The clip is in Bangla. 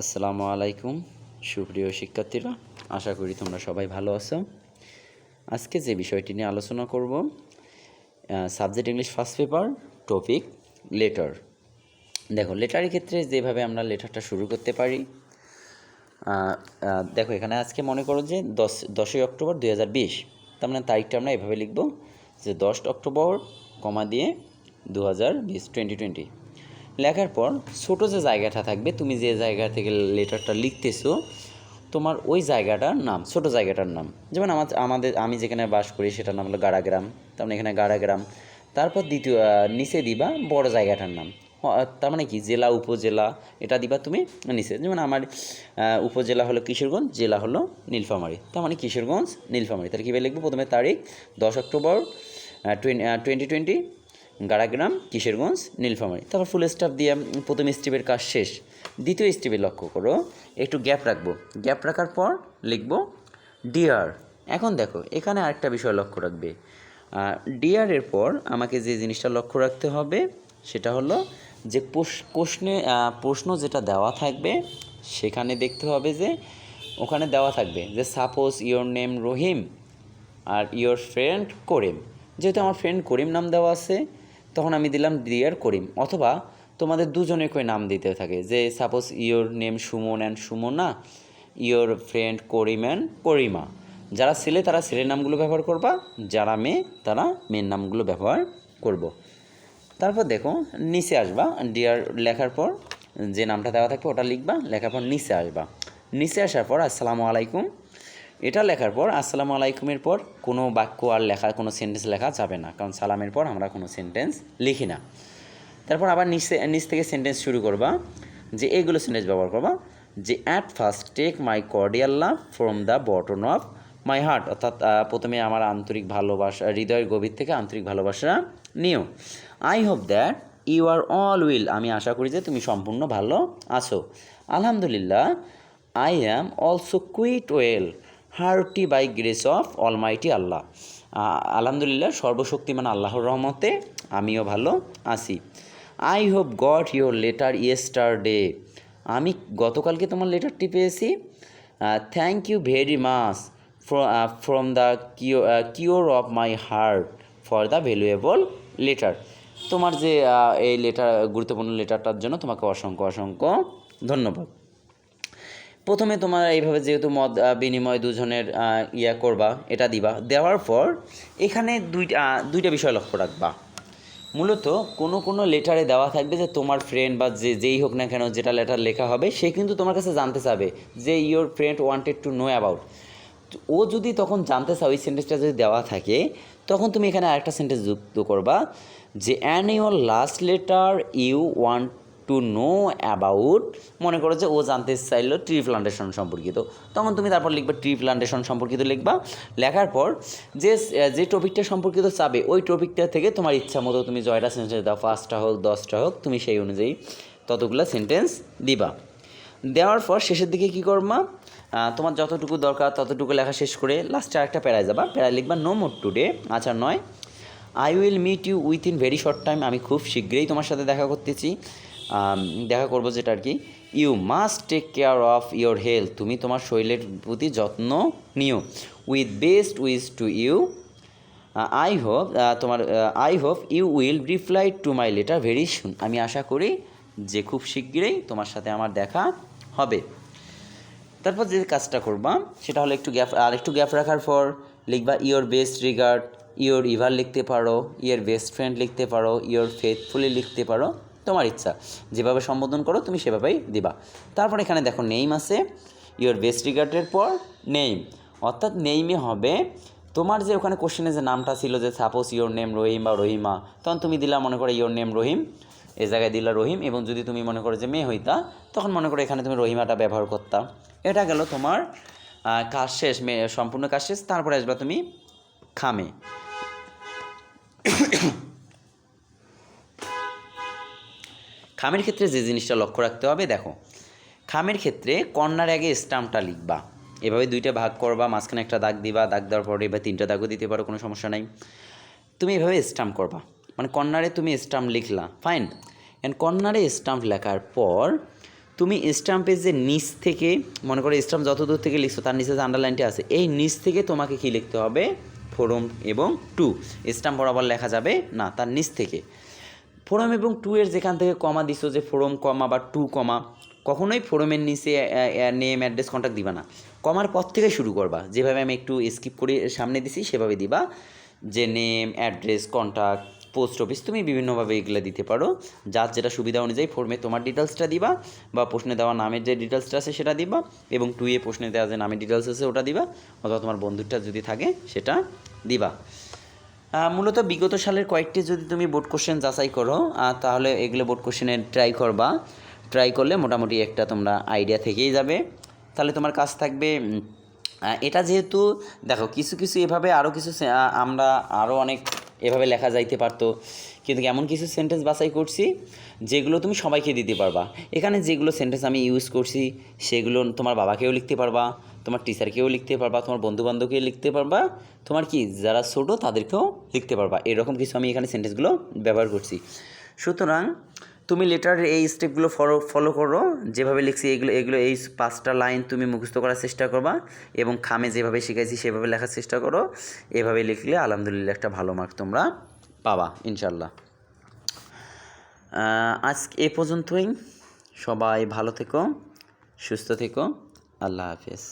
আসসালামু আলাইকুম সুপ্রিয় শিক্ষার্থীরা, আশা করি তোমরা সবাই ভালো আছো। আজকে যে বিষয়টি নিয়ে আলোচনা করব, subject English first paper, topic letter. দেখো, লেটারের ক্ষেত্রে যেভাবে আমরা লেটারটা শুরু করতে পারি, দেখো এখানে আজকে মনে করো যে 10ই অক্টোবর 2020, তার মানে তারিখটা আমরা এভাবে লিখব যে 10 অক্টোবর কমা দিয়ে 2020 লেখার পর ছোটো যে জায়গাটা থাকবে, তুমি যে জায়গা থেকে লেটারটা লিখতেছো তোমার ওই জায়গাটার নাম, ছোটো জায়গাটার নাম। যেমন আমি যেখানে বাস করি সেটার নাম হলো গাড়াগ্রাম, তার মানে এখানে গাড়াগ্রাম। তারপর নিচে দিবা বড় জায়গাটার নাম, তার মানে কি জেলা উপজেলা এটা দিবা তুমি নিচে। যেমন আমার উপজেলা হলো কিশোরগঞ্জ, জেলা হলো নীলফামারী, তার মানে কিশোরগঞ্জ নীলফামারী। তাহলে কীভাবে লিখবো? প্রথমে তারিখ 10 অক্টোবর 2020, গাড়াগ্রাম, কিশোরগঞ্জ, নীলফামারী। তারপর ফুল স্টপ দিয়ে প্রথম স্টেপের কাজ শেষ। দ্বিতীয় স্টেপে লক্ষ্য করো, একটু গ্যাপ রাখবো। গ্যাপ রাখার পর লিখবো ডিয়ার। এখন দেখো এখানে আরেকটা বিষয় লক্ষ্য রাখবে। ডিয়ারের পর আমাকে যে জিনিসটা লক্ষ্য রাখতে হবে সেটা হলো যে প্রশ্ন যেটা দেওয়া থাকবে সেখানে দেখতে হবে যে ওখানে দেওয়া থাকবে যে সাপোজ ইয়োর নেম রহিম আর ইয়োর ফ্রেন্ড করিম। যেহেতু আমার ফ্রেন্ড করিম নাম দেওয়া আছে, তখন আমি দিলাম ডিয়ার করিম। অথবা তোমাদের দুজনের করে নাম দিতে থাকে, যে suppose your name Suman and Sumana, your friend Karim and Karima. যারা ছেলে তারা ছেলের নামগুলো ব্যবহার করবা, যারা মেয়ে তারা মেয়ের নামগুলো ব্যবহার করব। তারপর দেখো নিচে আসবা, ডিয়ার লেখার পর যে নামটা দেওয়া থাকবে ওটা লিখবা, লেখার পর নিচে আসবা। নিচে আসার পর আসসালামু আলাইকুম এটা লেখার পর আসসালামু আলাইকুমের পর কোনো বাক্য আর কোনো সেন্টেন্স লেখা যাবে না, কারণ সালামের পর আমরা কোনো সেন্টেন্স লিখি না। তারপর আবার নিচ থেকে সেন্টেন্স শুরু করবা, যে এইগুলো সেন্টেন্স ব্যবহার করবা, যে at first take my cordial love from the bottom of my heart, অর্থাৎ প্রথমে আমার আন্তরিক ভালোবাসা, হৃদয়ের গভীর থেকে আন্তরিক ভালোবাসা নিও। I hope that you are all well, আমি আশা করি যে তুমি সম্পূর্ণ ভালো আছো। আলহামদুলিল্লাহ, I am also quite well hearty by grace of almighty Allah, আলহামদুলিল্লাহ সর্বশক্তিমান আল্লাহর রহমতে আমিও ভালো আছি। I hope got your letter yesterday, আমি গতকালকে তোমার লেটারটি পেয়েছি। Thank you very much from the core of my heart for the valuable letter, তোমার যে এই গুরুত্বপূর্ণ লেটারটার জন্য তোমাকে অসংখ্য অসংখ্য ধন্যবাদ। প্রথমে তোমার এইভাবে যেহেতু মত বিনিময় দুজনের করবা, এটা দিবা। দেওয়ার পর এখানে দুইটা বিষয় লক্ষ্য রাখবা। মূলত কোনো লেটারে দেওয়া থাকবে যে তোমার ফ্রেন্ড বা যেই হোক না কেন, যেটা লেটার লেখা হবে সে কিন্তু তোমার কাছে জানতে চাবে যে your friend wanted to know about. ও যদি তখন জানতে চাও, ওই সেন্টেন্সটা যদি দেওয়া থাকে, তখন তুমি এখানে আরেকটা সেন্টেন্স যুক্ত করবা, যে and your last letter you want to know about, মনে করো যে ও জানতে চাইলো ট্রি প্লান্টেশন সম্পর্কিত, তখন তুমি তারপর লিখবা ট্রি প্লান্টেশন সম্পর্কিত লিখবা। লেখার পর যে টপিকটা সম্পর্কিত চাবে ওই টপিকটা থেকে তোমার ইচ্ছা মতো তুমি জয়টা সেন্টেন্স দাও, 5টা হোক 10টা হোক, তুমি সেই অনুযায়ী ততগুলো সেন্টেন্স দিবা। দেওয়ার পর শেষের দিকে কী করবা, তোমার যতটুকু দরকার ততটুকু লেখা শেষ করে লাস্টে আরেকটা প্যারায় যাবা, প্যারায় লিখবা নো মোর টুডে, আচ্ছা নয়, I will meet you within very short time, আমি খুব শীঘ্রই তোমার সাথে দেখা করবো, যেটা আর কি। You must take care of your health, তুমি তোমার শরীরের প্রতি যত্ন নিও। With best wish to you, I hope you will reply to my letter very soon, আমি আশা করি যে খুব শীঘ্রই তোমার সাথে আমার দেখা হবে। তারপর যে কাজটা করবা সেটা হলো একটু গ্যাপ রাখার পর লিখবা ইয়োর বেস্ট রিগার্ড, ইয়োর ইভার লিখতে পারো, ইয়োর বেস্ট ফ্রেন্ড লিখতে পারো, ইয়োর ফেথফুলি লিখতে পারো, তোমার ইচ্ছা যেভাবে সম্বোধন করো তুমি সেভাবেই দিবা। তারপর এখানে দেখো নেইম আছে, ইয়োর বেস্ট রিগার্ডের পর নেইম, অর্থাৎ নেইমে হবে তোমার যে ওখানে কোশ্চেনে যে নামটা ছিল, যে সাপোজ ইয়োর নেম রহিম বা রহিমা, তখন তুমি দিলা মনে করো ইয়োর নেম রহিম, এ জায়গায় দিলা রহিম। এবং যদি তুমি মনে করো যে মেয়ে হইতা, তখন মনে করো এখানে তুমি রহিমাটা ব্যবহার করতা। এটা গেল তোমার কাজ শেষ, সম্পূর্ণ কাজ শেষ। তারপরে আসবা তুমি খামে। খামের ক্ষেত্রে যে জিনিসটা লক্ষ্য রাখতে হবে, দেখো খামের ক্ষেত্রে কর্নার আগে স্টাম্পটা লিখবা, এভাবে দুইটা ভাগ করবা, মাঝখানে একটা দাগ দিবা, দাগ দেওয়ার পরে এবার 3টা দাগও দিতে পারো, কোনো সমস্যা নাই। তুমি এভাবে স্টাম্প করবা, মানে কর্নারে তুমি স্টাম্প লিখলা, ফাইন। অ্যান্ড কর্নারে স্টাম্প লেখার পর তুমি স্টাম্পের যে নিচ থেকে, মনে করো স্টাম্প যত দূর থেকে লিখছো তার নিচে যে আন্ডারলাইনটি আছে, এই নিচ থেকে তোমাকে কী লিখতে হবে, ফোরম এবং টু। স্টাম্প বরাবর লেখা যাবে না, তার নিচ থেকে। ফোরম এবং টু এর যেখান থেকে কমা দিছো, যে ফোরম কমা বা টু কমা, কখনোই ফোরমের নিচে নেম অ্যাড্রেস কন্ট্যাক্ট দিবা না, কমার পর থেকে শুরু করবা। যেভাবে আমি একটু স্কিপ করে সামনে দিছি সেভাবে দিবা, যে name address contact post office, তুমি বিভিন্নভাবে এগুলো দিতে পারো, যার যেটা সুবিধা অনুযায়ী। ফর্মে তোমার ডিটেলসটা দিবা, বা প্রশ্নে দেওয়া নামের যে ডিটেলসটা আছে সেটা দিবা, এবং টুয়ে প্রশ্নে দেওয়া যে নামের ডিটেলস আছে ওটা দিবা, অথবা তোমার বন্ধুরটা যদি থাকে সেটা দিবা। মূলত বিগত সালের কয়েকটি যদি তুমি বোর্ড কোশ্চেন যাচাই করো, তাহলে এগুলো বোর্ড কোশ্চেনে ট্রাই করলে মোটামুটি একটা তোমরা আইডিয়া থেকেই যাবে। তাহলে তোমার কাজ থাকবে, এটা যেহেতু দেখো কিছু কিছু এভাবে আরও কিছু আমরা আরও অনেক এভাবে লেখা যাইতে পারতো, কিন্তু এমন কিছু সেন্টেন্স বাছাই করছি যেগুলো তুমি সবাইকে দিতে পারবা। এখানে যেগুলো সেন্টেন্স আমি ইউজ করছি সেগুলো তোমার বাবাকেও লিখতে পারবা, তোমার টিচারকেও লিখতে পারবা, তোমার বন্ধুবান্ধবকেও লিখতে পারবা, তোমার কি যারা ছোটো তাদেরকেও লিখতে পারবা। এরকম কিছু আমি এখানে সেন্টেন্সগুলো ব্যবহার করছি। সুতরাং তুমি লেটারের এই স্টেপগুলো ফলো করো, যেভাবে লিখছি এগুলো এই 5টা লাইন তুমি মুখস্থ করার চেষ্টা করবা, এবং খামে যেভাবে শিখাইছি সেভাবে লেখার চেষ্টা করো। এভাবে লিখলে আলহামদুলিল্লাহ একটা ভালো মার্ক তোমরা পাবা ইনশাল্লাহ। আজ এ পর্যন্তই। সবাই ভালো থেকো, সুস্থ থেকো। আল্লাহ হাফেজ।